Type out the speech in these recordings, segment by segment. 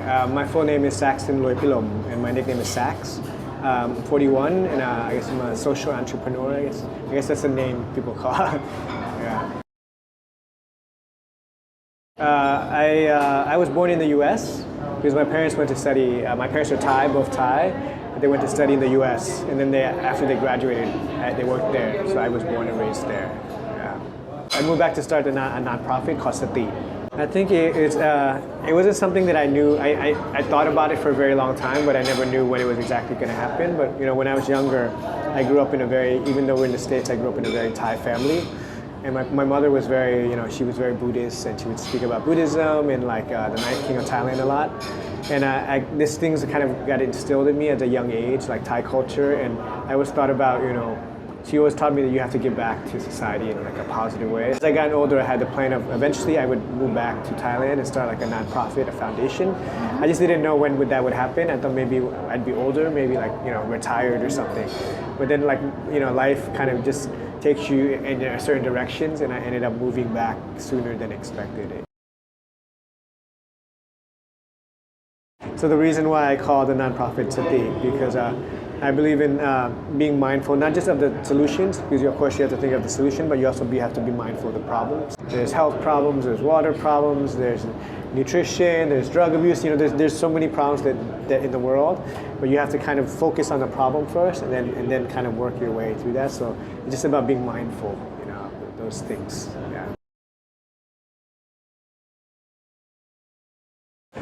My full name is Saxon Rouypirom, and my nickname is Sax. 41, and I guess I'm a social entrepreneur. I guess that's the name people call it. Yeah. I was born in the U.S. because my parents went to study. My parents are Thai, both Thai. But they went to study in the U.S. and then after they graduated, they worked there. So I was born and raised there. Yeah. I moved back to start a nonprofit called SATI. I think it wasn't something that I knew. I thought about it for a very long time, but I never knew when it was exactly going to happen. But when I was younger, I grew up in even though we're in the States, I grew up in a very Thai family. And my mother was she was very Buddhist, and she would speak about Buddhism and like the Ninth King of Thailand a lot. And these things kind of got instilled in me at a young age, like Thai culture. And I always thought about, she always taught me that you have to give back to society in like a positive way. As I got older, I had the plan of eventually I would move back to Thailand and start like a nonprofit, a foundation. I just didn't know when that would happen. I thought maybe I'd be older, maybe like, retired or something. But then like, life kind of just takes you in certain directions, and I ended up moving back sooner than expected. So the reason why I call the nonprofit SATI, because I believe in being mindful, not just of the solutions, because of course you have to think of the solution, but you also have to be mindful of the problems. There's health problems, there's water problems, there's nutrition, there's drug abuse. There's so many problems that in the world, but you have to kind of focus on the problem first, and then kind of work your way through that. So it's just about being mindful, of those things. Yeah.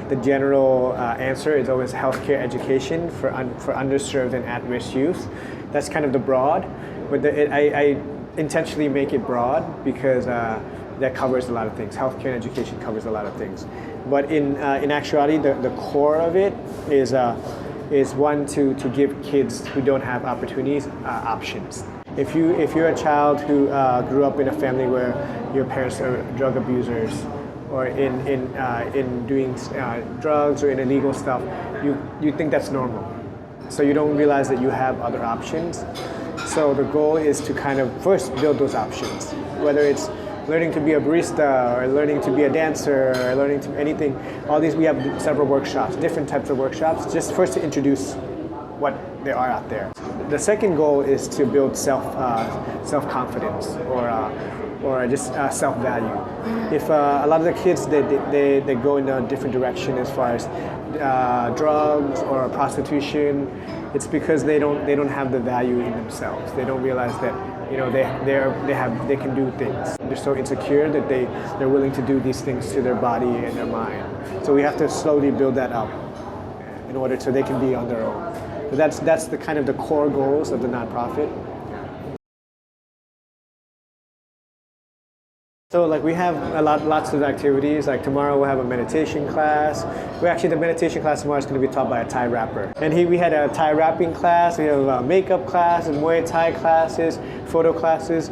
The general answer is always healthcare education for underserved and at-risk youth. That's kind of the broad, but I intentionally make it broad because that covers a lot of things. Healthcare and education covers a lot of things. But in actuality, the core of it is one to give kids who don't have opportunities options. If you're a child who grew up in a family where your parents are drug abusers, or in doing drugs or in illegal stuff, you think that's normal. So you don't realize that you have other options. So the goal is to kind of first build those options, whether it's learning to be a barista or learning to be a dancer or learning to anything. All these, we have several workshops, different types of workshops, just first to introduce what there are out there. The second goal is to build self-confidence or just self-value. If a lot of the kids they go in a different direction as far as drugs or prostitution, it's because they don't have the value in themselves. They don't realize that they can do things. They're so insecure that they're willing to do these things to their body and their mind. So we have to slowly build that up in order so they can be on their own. So that's the kind of the core goals of the nonprofit. So like we have lots of activities. Like tomorrow we'll have a meditation class. The meditation class tomorrow is going to be taught by a Thai rapper. And we had a Thai rapping class. We have a makeup class and Muay Thai classes, photo classes.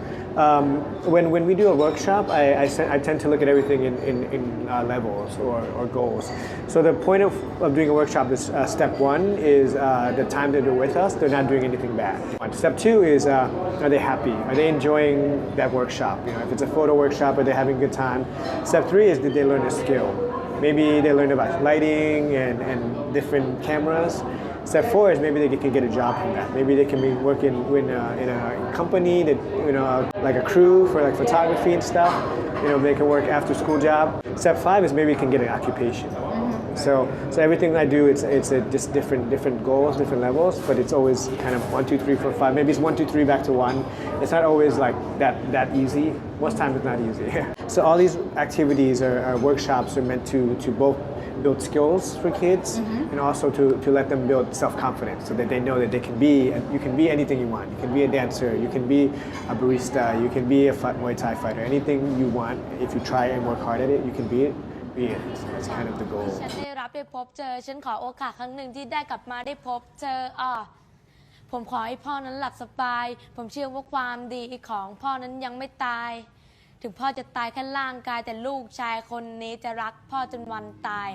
When we do a workshop, I tend to look at everything in levels or goals. So the point of doing a workshop is step one is the time that they're with us, they're not doing anything bad. Step two is are they happy? Are they enjoying that workshop? If it's a photo workshop, are they having a good time? Step three is did they learn a skill? Maybe they learned about lighting and different cameras. Step four is maybe they can get a job from that. Maybe they can be working in a company that like a crew for like photography and stuff. They can work after school job. Step five is maybe you can get an occupation. So everything I do, it's just different goals, different levels, but it's always kind of 1, 2, 3, 4, 5. Maybe it's 1, 2, 3 back to 1. It's not always like that easy. Most times it's not easy. So all these activities or workshops are meant to both build skills for kids and also to let them build self-confidence so that they know that you can be anything you want. You can be a dancer, you can be a barista, you can be a Muay Thai fighter. Anything you want, if you try and work hard at it, you can be it. That's kind of the goal. ฉันได้รับได้พบเจอฉันขอโอกาสครั้งหนึ่งที่ได้กลับมาได้พบเจอผมขอให้พ่อนั้นหลับสบายผมเชื่อว่าความดีของพ่อนั้นยังไม่ตายถึงพ่อจะตายแค่ร่างกายแต่ลูกชายคนนี้จะรักพ่อจนวันตาย